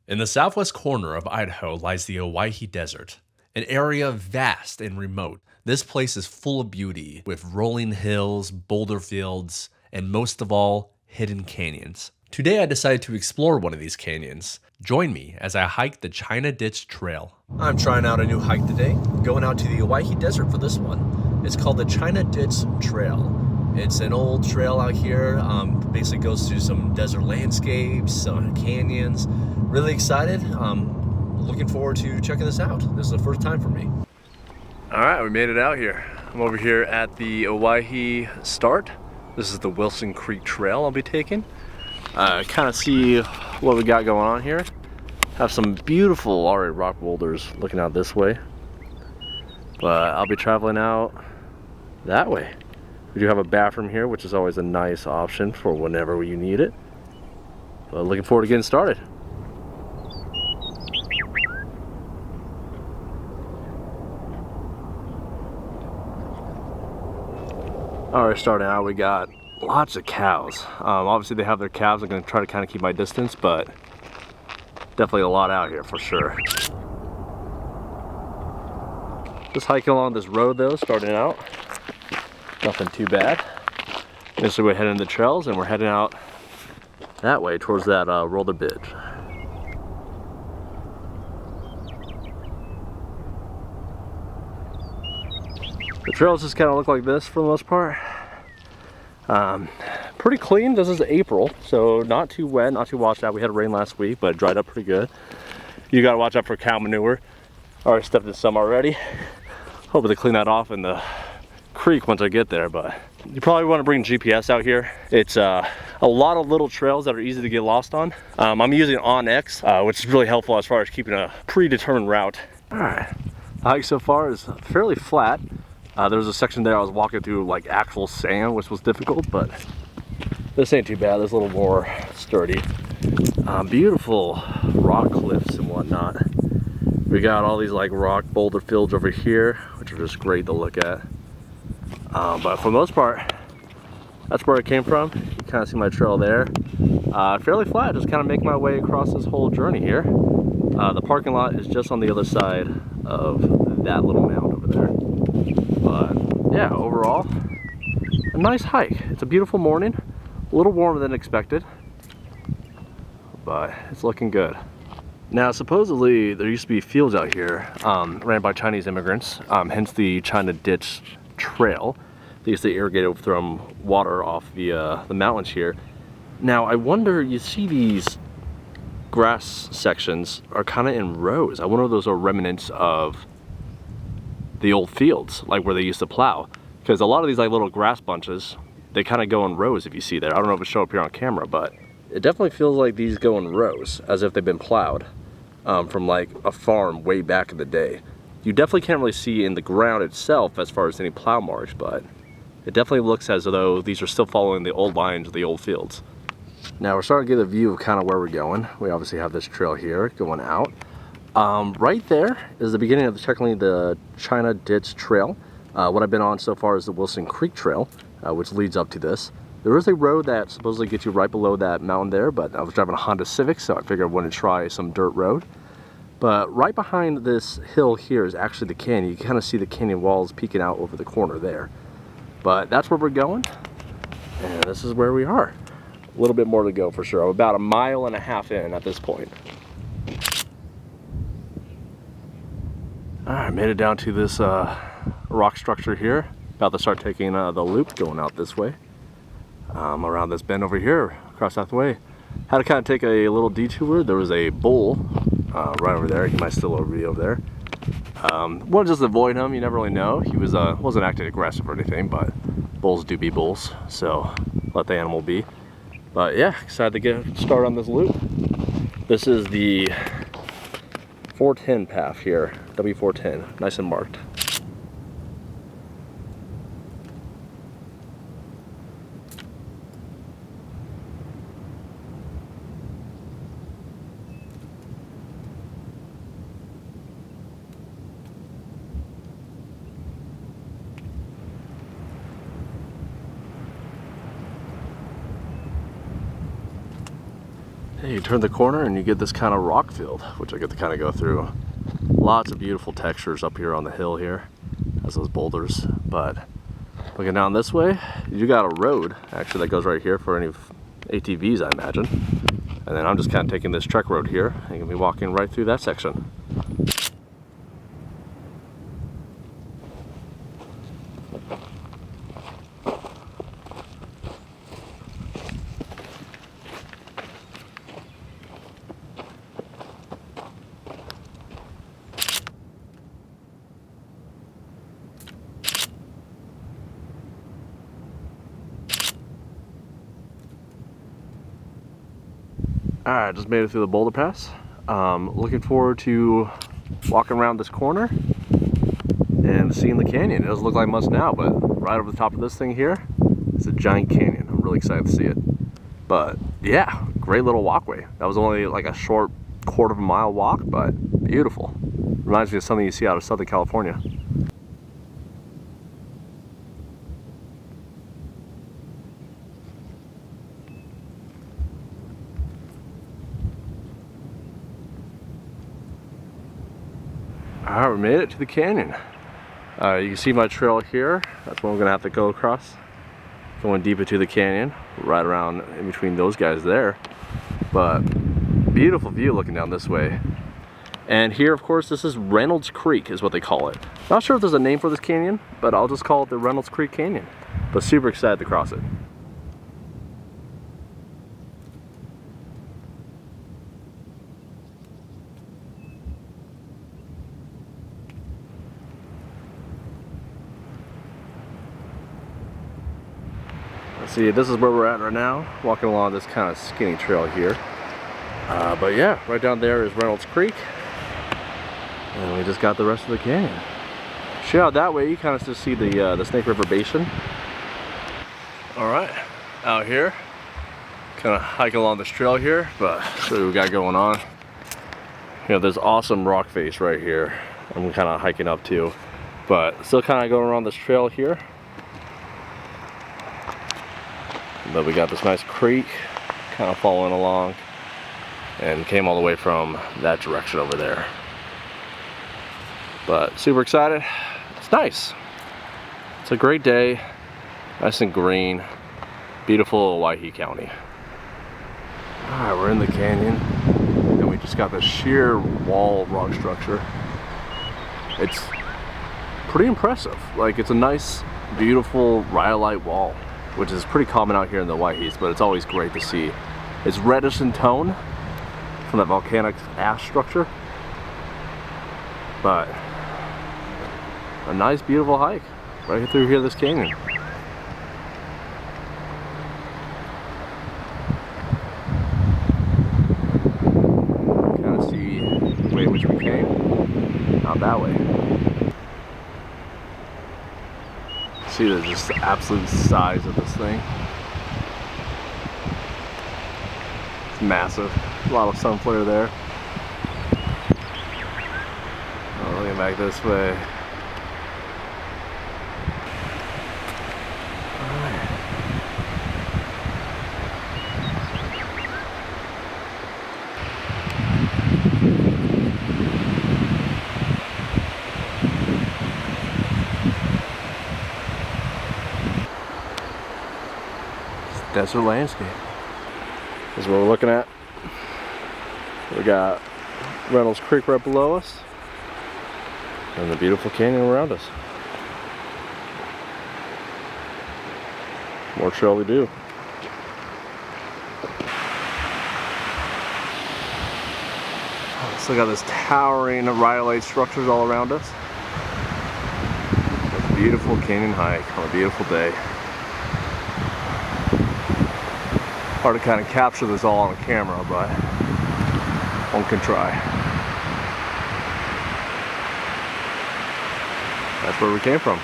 In the southwest corner of Idaho lies the Owyhee Desert, an area vast and remote. This place is full of beauty, with rolling hills, boulder fields, and most of all, hidden canyons. Today I decided to explore one of these canyons. Join me as I hike the China Ditch Trail. I'm trying out a new hike today, going out to the Owyhee Desert for this one. It's called the China Ditch Trail. It's an old trail out here, basically goes through some desert landscapes, some canyons. Really excited. Looking forward to checking this out. This is the first time for me. All right, we made it out here. I'm over here at the Owyhee start. This is the Wilson Creek Trail I'll be taking. Kind of see what we got going on here. Have some beautiful already rock boulders looking out this way. But I'll be traveling out that way. We do have a bathroom here, which is always a nice option for whenever you need it. But looking forward to getting started. Alright, starting out, we got lots of cows. Obviously they have their calves. I'm going to try to kind of keep my distance, but definitely a lot out here for sure. Just hiking along this road though, starting out. Nothing too bad. So we're heading to the trails and we're heading out that way towards that roller bridge. The trails just kind of look like this for the most part. Pretty clean. This is April, so not too wet, not too washed out. We had rain last week, but it dried up pretty good. You gotta watch out for cow manure. Already stepped in some already. Hoping to clean that off in the creek once I get there, but you probably want to bring GPS out here. It's a lot of little trails that are easy to get lost on. I'm using OnX, which is really helpful as far as keeping a predetermined route. All right, the hike so far is fairly flat. There was a section there I was walking through like actual sand, which was difficult, but this ain't too bad. This is a little more sturdy. Beautiful rock cliffs and whatnot. We got all these like rock boulder fields over here, which are just great to look at. But for the most part, that's where I came from. You kind of see my trail there. Fairly flat, just kind of making my way across this whole journey here. The parking lot is just on the other side of that little mound over there. But yeah, overall, a nice hike. It's a beautiful morning, a little warmer than expected, but it's looking good. Now, supposedly there used to be fields out here ran by Chinese immigrants, hence the China Ditch Trail. They used to irrigate from water off the mountains here. Now, I wonder, you see these grass sections are kind of in rows. I wonder if those are remnants of the old fields, like where they used to plow. Because a lot of these like little grass bunches, they kind of go in rows if you see there. I don't know if it shows up here on camera, but it definitely feels like these go in rows, as if they've been plowed from like a farm way back in the day. You definitely can't really see in the ground itself as far as any plow marks, but it definitely looks as though these are still following the old lines of the old fields. Now we're starting to get a view of kind of where we're going. We obviously have this trail here going out. Right there is the beginning of technically the China Ditch Trail. What I've been on so far is the Wilson Creek Trail, which leads up to this. There is a road that supposedly gets you right below that mountain there, but I was driving a Honda Civic, so I figured I wanted to try some dirt road. But right behind this hill here is actually the canyon. You can kind of see the canyon walls peeking out over the corner there. But that's where we're going, and this is where we are. A little bit more to go for sure. I'm about 1.5 miles in at this point. All right, made it down to this rock structure here. About to start taking the loop going out this way. Around this bend over here, across that way. Had to kind of take a little detour. There was a bull right over there. He might still be over there. Wanted to just avoid him. You never really know. He was wasn't acting aggressive or anything, but bulls do be bulls, so let the animal be. But yeah, excited to get started on this loop. This is the 410 path here, W410, nice and marked. You turn the corner and you get this kind of rock field, which I get to kind of go through. Lots of beautiful textures up here on the hill here, as those boulders. But looking down this way, you got a road actually that goes right here for any ATVs, I imagine. And then I'm just kind of taking this trek road here and you're gonna be walking right through that section. Alright, just made it through the boulder pass. Looking forward to walking around this corner and seeing the canyon. It doesn't look like much now, but right over the top of this thing here, it's a giant canyon. I'm really excited to see it. But yeah, great little walkway. That was only like a short quarter of a mile walk, but beautiful. Reminds me of something you see out of Southern California. Alright, we made it to the canyon. You can see my trail here. That's what I'm gonna have to go across. Going deep into the canyon, right around in between those guys there. But beautiful view looking down this way. And here, of course, this is Reynolds Creek is what they call it. Not sure if there's a name for this canyon, but I'll just call it the Reynolds Creek Canyon. But super excited to cross it. See, this is where we're at right now, walking along this kind of skinny trail here. But yeah, right down there is Reynolds Creek. And we just got the rest of the canyon. Shoot out that way, you kind of just see the Snake River Basin. Alright, out here. Kind of hiking along this trail here, but see what we got going on. You know, there's awesome rock face right here. I'm kind of hiking up to, but still kind of going around this trail here. But we got this nice creek kind of following along and came all the way from that direction over there. But super excited. It's nice. It's a great day. Nice and green. Beautiful Owyhee County. Alright, we're in the canyon and we just got this sheer wall rock structure. It's pretty impressive. Like, it's a nice, beautiful rhyolite wall, which is pretty common out here in the Owyhees, but it's always great to see. It's reddish in tone from that volcanic ash structure, but a nice, beautiful hike right through here, this canyon. Kind of see the way in which we came, not that way. See just the absolute size of this thing. It's massive. A lot of sun flare there. Oh, looking back this way. Desert landscape is what we're looking at. We got Reynolds Creek right below us and the beautiful canyon around us. More trail we do. Still got this towering rhyolite structures all around us. It's a beautiful canyon hike on a beautiful day. Hard to kind of capture this all on camera, but one can try. That's where we came from.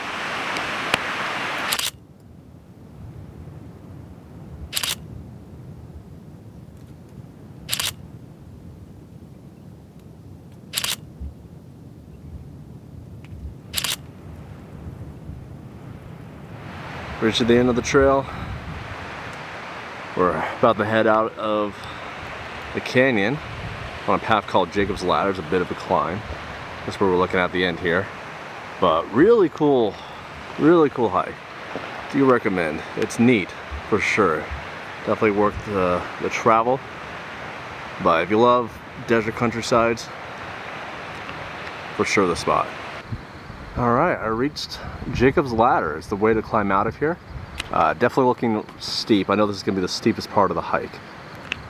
Reached the end of the trail. We're about to head out of the canyon on a path called Jacob's Ladder. It's a bit of a climb. That's where we're looking at the end here. But really cool hike. Do recommend. It's neat for sure. Definitely worth the travel. But if you love desert countrysides, for sure the spot. Alright, I reached Jacob's Ladder. It's the way to climb out of here. Definitely looking steep. I know this is going to be the steepest part of the hike.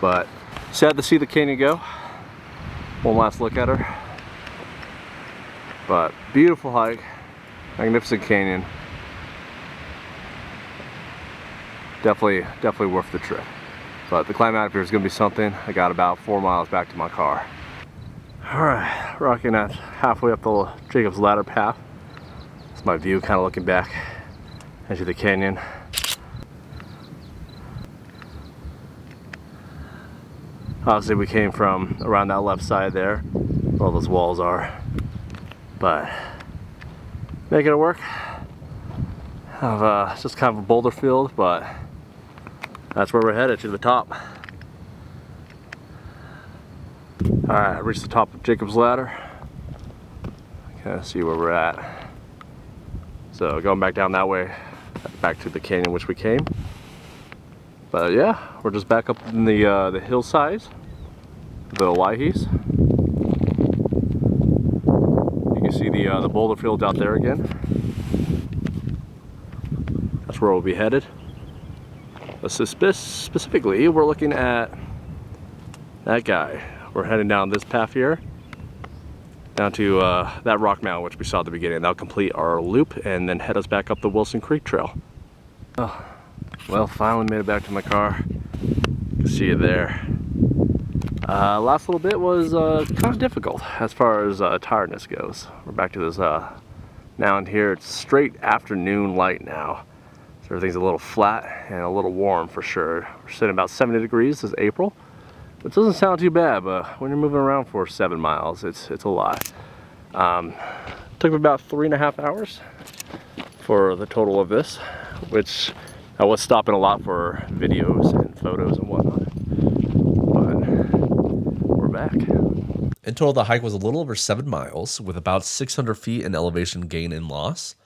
But sad to see the canyon go. One last look at her. But beautiful hike. Magnificent canyon. Definitely worth the trip. But the climb out of here is going to be something. I got about 4 miles back to my car. Alright, rocking at halfway up the Jacob's Ladder path. It's my view, kind of looking back into the canyon. Obviously we came from around that left side there, where all those walls are. But making it work. It's just kind of a boulder field, but that's where we're headed, to the top. Alright, I reached the top of Jacob's Ladder. Kind of see where we're at. So going back down that way, back to the canyon which we came. But yeah, we're just back up in the hillsides, the Owyees. You can see the boulder field out there again. That's where we'll be headed. But specifically, we're looking at that guy. We're heading down this path here, down to that rock mountain which we saw at the beginning. That'll complete our loop and then head us back up the Wilson Creek Trail. Oh, well, finally made it back to my car. You can see it there. Last little bit was kind of difficult as far as tiredness goes. We're back to this mountain here. It's straight afternoon light now. So everything's a little flat and a little warm for sure. We're sitting about 70 degrees this April. It doesn't sound too bad, but when you're moving around for 7 miles, it's a lot. Took me about 3.5 hours for the total of this, which I was stopping a lot for videos and photos and whatnot. But we're back. In total, the hike was a little over 7 miles with about 600 feet in elevation gain and loss.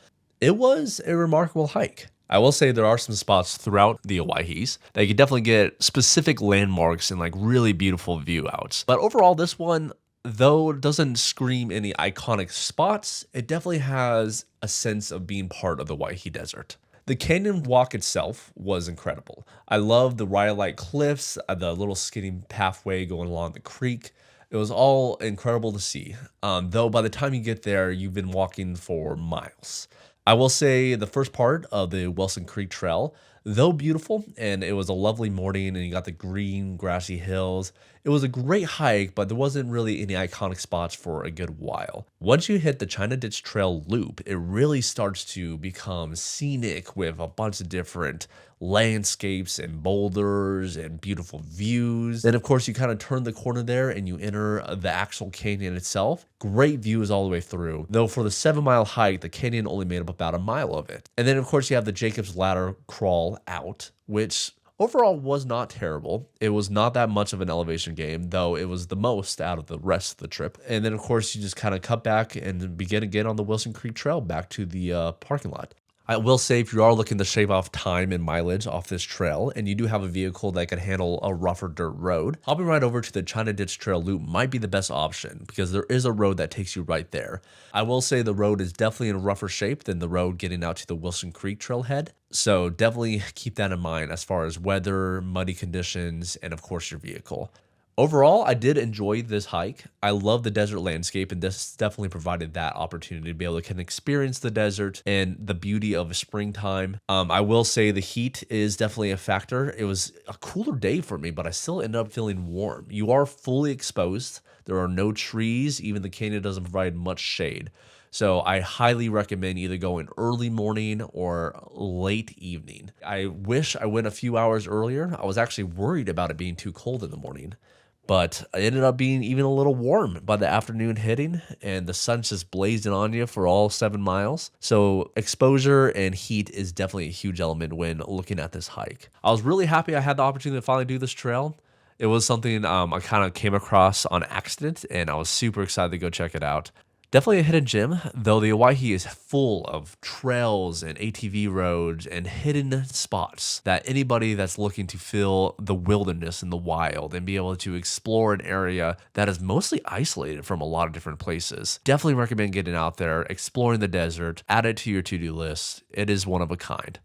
It was a remarkable hike. I will say there are some spots throughout the Owyees that you can definitely get specific landmarks and like really beautiful view outs. But overall, this one, though it doesn't scream any iconic spots, it definitely has a sense of being part of the Owyhee Desert. The canyon walk itself was incredible. I love the rhyolite cliffs, the little skinny pathway going along the creek. It was all incredible to see. Though by the time you get there, you've been walking for miles. I will say the first part of the Wilson Creek Trail, though beautiful, and it was a lovely morning, and you got the green, grassy hills. It was a great hike, but there wasn't really any iconic spots for a good while. Once you hit the China Ditch Trail loop, it really starts to become scenic with a bunch of different landscapes and boulders and beautiful views. Then, of course, you kind of turn the corner there and you enter the actual canyon itself. Great views all the way through. Though for the 7-mile hike, the canyon only made up about a mile of it. And then, of course, you have the Jacob's Ladder crawl out, which overall was not terrible. It was not that much of an elevation gain, though it was the most out of the rest of the trip. And then, of course, you just kind of cut back and begin again on the Wilson Creek Trail back to the parking lot. I will say if you are looking to shave off time and mileage off this trail and you do have a vehicle that can handle a rougher dirt road, hopping right over to the China Ditch Trail loop might be the best option because there is a road that takes you right there. I will say the road is definitely in rougher shape than the road getting out to the Wilson Creek Trailhead. So definitely keep that in mind as far as weather, muddy conditions, and of course your vehicle. Overall, I did enjoy this hike. I love the desert landscape, and this definitely provided that opportunity to be able to kind of experience the desert and the beauty of springtime. I will say the heat is definitely a factor. It was a cooler day for me, but I still ended up feeling warm. You are fully exposed. There are no trees. Even the canyon doesn't provide much shade. So I highly recommend either going early morning or late evening. I wish I went a few hours earlier. I was actually worried about it being too cold in the morning. But it ended up being even a little warm by the afternoon hitting, and the sun's just blazing on you for all 7 miles. So exposure and heat is definitely a huge element when looking at this hike. I was really happy I had the opportunity to finally do this trail. It was something I kind of came across on accident, and I was super excited to go check it out. Definitely a hidden gem, though the Owyhee is full of trails and ATV roads and hidden spots that anybody that's looking to feel the wilderness and the wild and be able to explore an area that is mostly isolated from a lot of different places. Definitely recommend getting out there, exploring the desert, add it to your to-do list. It is one of a kind.